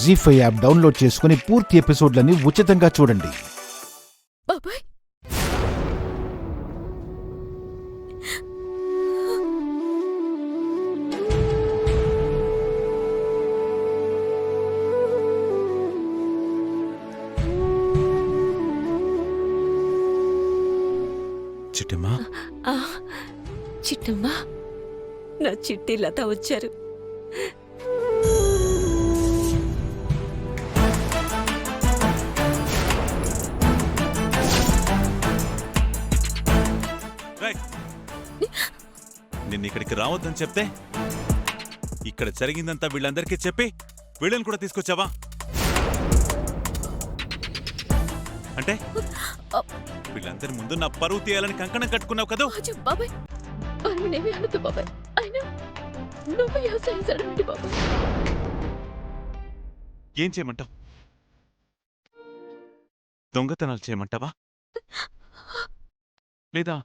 జీ5 app download చేసుకుని పూర్తి ఎపిసోడ్లని ఉచితంగా చూడండి. బాబాయ్ చిట్టమ్మా, చిట్టమ్మా, నా చిట్టి లత వచ్చారు. నిన్న ఇక్కడికి రావద్దని చెప్తే ఇక్కడ జరిగిందంతా వీళ్ళందరికీ చెప్పి వీళ్ళని కూడా తీసుకొచ్చావా? అంటే వీళ్ళందరి ముందు నా పరువు తీయాలని కంకణం కట్టుకున్నావు కదా? బాబాయ్ నేనేమి అనొద్దు బాబాయ్, అయినా నువ్వు యోసించాడండి బాబాయ్. ఏం చేయమంటావు? దొంగతనాలు చేయమంటావా? లేదా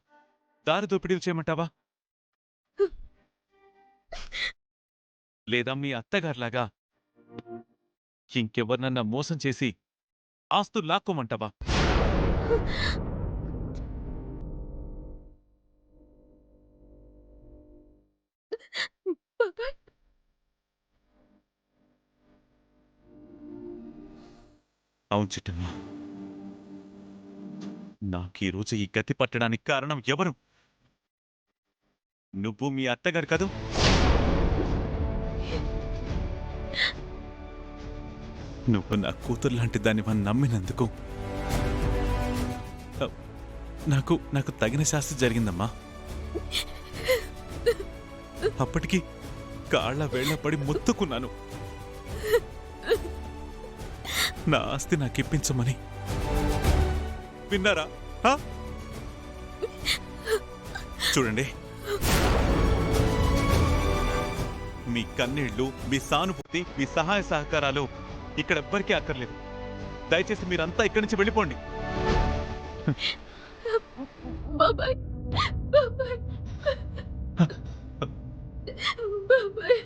దారి దోపిడీలు చేయమంటావా? లేదా మీ అత్తగారిలాగా ఇంకెవరినన్నా మోసం చేసి ఆస్తులు లాక్కోమంటావా? అవును చిట్టమ్మ, నాకీరోజు ఈ గతి పట్టడానికి కారణం ఎవరు? నువ్వు మీ అత్తగారు కదూ? నువ్వు నా కూతురు లాంటి దాన్ని మనం నమ్మినందుకు నాకు నాకు తగిన శాస్తి జరిగిందమ్మా. అప్పటికి కాళ్ల వేళ్ల పడి మొత్తుకున్నాను, నా ఆస్తి నాకిప్పించమని. విన్నారా? చూడండి, మీ కన్నీళ్లు, మీ సానుభూతి, మీ సహాయ సహకారాలు ఇక్కడ ఎవ్వరికీ అక్కర్లేదు. దయచేసి మీరంతా ఇక్కడి నుంచి వెళ్ళిపోండి. బాబాయ్ బాబాయ్ బాబాయ్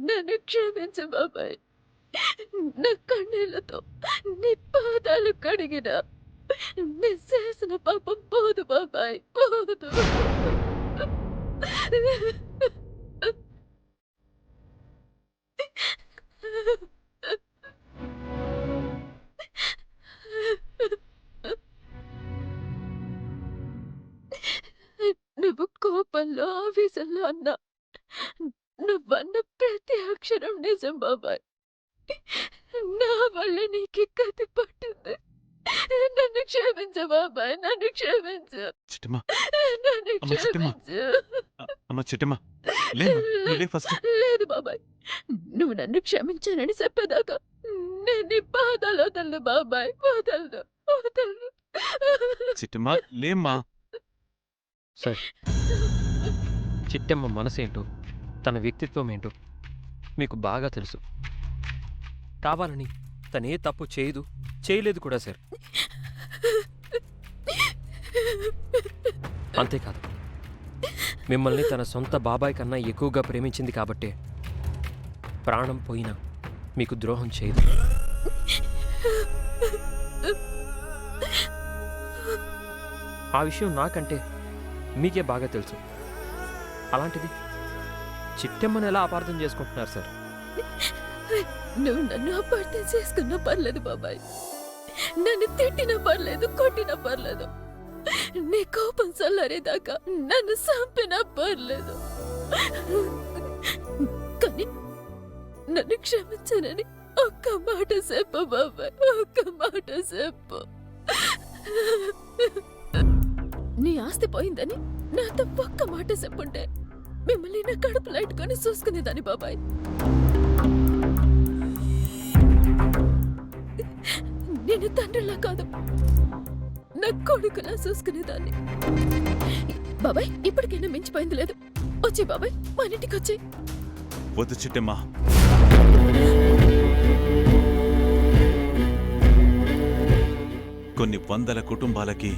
నన్ను క్షమించు బాబాయ్. నా కన్నీళ్లతో నీ పాదాలు కడిగిన నీ చేసిన పాపం పోదు బాబాయ్, పోదు. నువ్వు కోపంలో ఆవేశంలో అన్నా, నువ్వన్న ప్రతి అక్షరం నిజం బాబాయ్. నా వల్ల నీకు కత్తి పట్టింది. నన్ను క్షమించు బాబాయ్, నన్ను క్షమించు. చిట్టమ్మ, నన్ను అమ్మ చిట్టమ్మ, క్షమించు. అమ్మ చిట్టమ్మ, ఫస్ట్ లేదు బాబాయ్, నువ్వు నన్ను క్షమించానని చెప్పేదాకా నేను నీ పాదాలు వదలను బాబాయ్, వదలను వదలను. చిట్టమ్మ, లేమ్మా. సార్, చిట్టమ్మ మనసేంటో, తన వ్యక్తిత్వం ఏంటో మీకు బాగా తెలుసు. కావాలని తనే తప్పు చేయదు, చేయలేదు కూడా సార్. అంతేకాదు, మిమ్మల్ని తన సొంత బాబాయ్ కన్నా ఎక్కువగా ప్రేమించింది కాబట్టే ప్రాణం పోయినా మీకు ద్రోహం చేయదు. ఆ విషయం నాకంటే మీకే బాగా తెలుసు. అలాంటిది చిట్టమ్మని ఎలా అపార్థం చేసుకుంటున్నారు సార్? నువ్వు నన్ను అపార్థం చేసుకున్నా పర్లేదు బాబాయ్, నన్ను తిట్టినా పర్లేదు, కొట్టినా పర్లేదు, నీ కోపం చల్లారేదాకా నన్ను చంపినా పర్లేదు, కానీ నన్ను క్షమించానని ఒక్క మాట చెప్పు బాబాయ్, ఒక్క మాట చెప్పు. నీ ఆస్తి పోయిందని నాతో ఒక్క మాట చెప్పుంటే మిమ్మల్ని నా కడుపు లైట్కొని చూసుకునేదాన్ని బాబాయ్. నేను తండ్రిలా కాదు, నా కొడుకులా చూసుకునేదాన్ని. బాబాయ్, ఇప్పటికైనా మించిపోయింది లేదు. వచ్చే బాబాయ్, మన ఇంటికి వచ్చే. వద్దు చిట్టమ్మా, కొన్ని వందల కుటుంబాలకి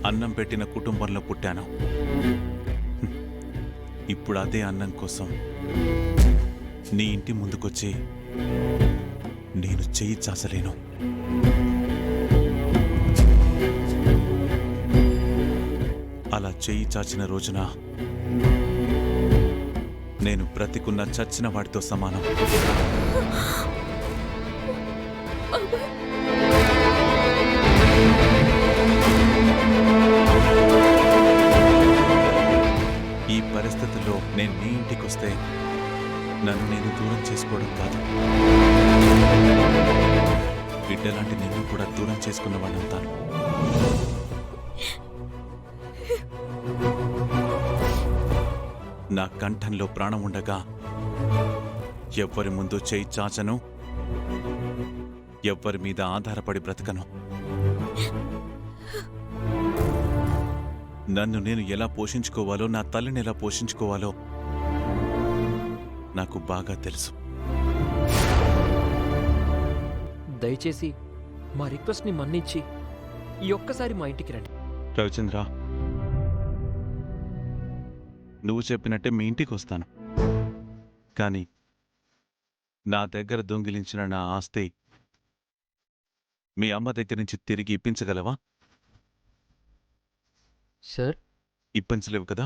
అన్నం పెట్టిన కుటుంబంలో పుట్టాను. ఇప్పుడు అదే అన్నం కోసం నీ ఇంటి ముందుకొచ్చి నేను చెయ్యి చాచలేను. అలా చెయ్యి చాచిన రోజున నేను బ్రతికున్న చచ్చిన వాడితో సమానం. బాబాయ్, ఈ పరిస్థితుల్లో నేను నీ ఇంటికి వస్తే నన్ను నేను దూరం చేసుకోవడం కాదు, బిడ్డలాంటి నిన్ను కూడా దూరం చేసుకున్న వాడంతాను. నా కంఠంలో ప్రాణం ఉండగా ఎవ్వరి ముందు చేయి చాచను, ఎవ్వరి మీద ఆధారపడి బ్రతకను. నన్ను నేను ఎలా పోషించుకోవాలో, నా తల్లిని ఎలా పోషించుకోవాలో నాకు బాగా తెలుసు. దయచేసి మా రిక్వెస్ట్ని మన్నించి ఈ ఒక్కసారి మా ఇంటికి రండి. రవిచంద్ర, నువ్వు చెప్పినట్టే మీ ఇంటికి వస్తాను. కానీ నా దగ్గర దొంగిలించిన నా ఆస్తి మీ అమ్మ దగ్గర నుంచి తిరిగి ఇప్పించగలవా? సార్, ఇప్పించలేవు కదా?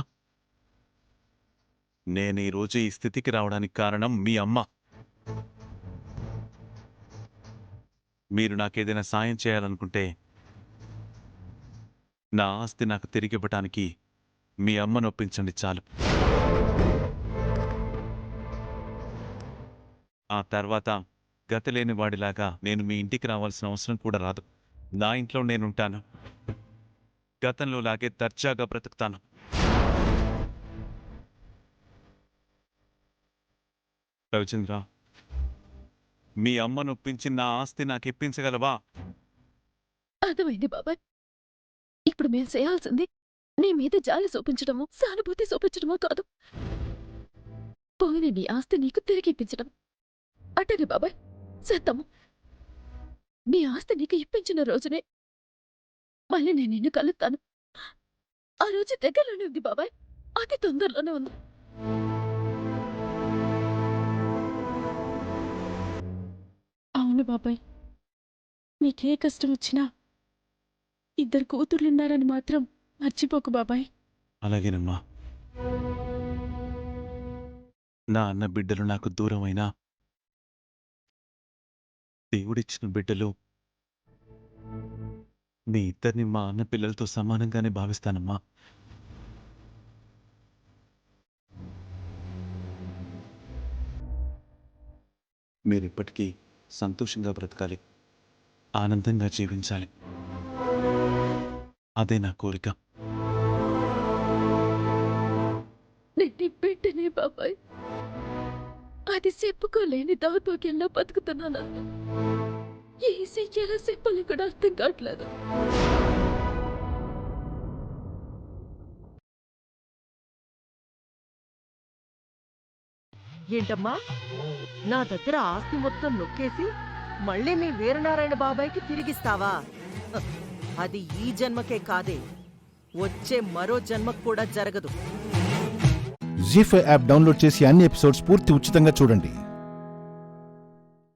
నేను ఈరోజు ఈ స్థితికి రావడానికి కారణం మీ అమ్మ. మీరు నాకేదైనా సాయం చేయాలనుకుంటే నా ఆస్తి నాకు తిరిగివ్వటానికి మీ అమ్మను ఒప్పించండి చాలు. ఆ తర్వాత గతిలేని వాడిలాగా నేను మీ ఇంటికి రావాల్సిన అవసరం కూడా రాదు. నా ఇంట్లో నేనుంటాను. గతంలో లాగే దర్జాగా బ్రతుకుతాను. రవిచంద్ర, మీ అమ్మను ఒప్పించి నా ఆస్తి నాకు ఇప్పించగలవా? అర్థమైంది బాబాయ్. ఇప్పుడు మేము చేయాల్సింది నీ మీద జాలి చూపించడమో, సానుభూతి చూపించడమో కాదు, పోయిన నీ ఆస్తి నీకు తిరిగి ఇప్పించడం. అట్టనే బాబాయ్ చేద్దాము. నీ ఆస్తి నీకు ఇప్పించిన రోజునే మళ్ళీ నేను నిన్ను కలుస్తాను. ఆ రోజు దగ్గరలోనే ఉంది బాబాయ్, అతి తొందరలోనే ఉంది. అవును బాబాయ్, నీకే కష్టం వచ్చినా 2 కూతుర్లున్నారని మాత్రం మర్చిపోకు బాబాయ్. అలాగేనమ్మా. నా అన్న బిడ్డలు నాకు దూరమైనా దేవుడిచ్చిన బిడ్డలు మీ ఇద్దరిని మా అన్న పిల్లలతో సమానంగానే భావిస్తానమ్మా. మీరిప్పటికీ సంతోషంగా బ్రతకాలి, ఆనందంగా జీవించాలి. అదే నా కోరిక. నిన్ను పెట్టనే బాబాయ్, అది చెప్పుకోలేని దౌర్భాగ్యంలో బతుకుతున్నాను. ఏ చెయ్యాలో చెప్పాలి కూడా అర్థం కావట్లేదు. ఏంటమ్మా, నా దగ్గర ఆస్తి మొత్తం నొక్కేసి మళ్ళీ మీ వీరనారాయణ బాబాయ్కి తిరిగిస్తావా? హ, అది ఈ జన్మకే కాదే, వచ్చే మరో జన్మకు కూడా జరగదు. జీ5 యాప్ డౌన్లోడ్ చేసి అన్ని ఎపిసోడ్స్ పూర్తి ఉచితంగా చూడండి.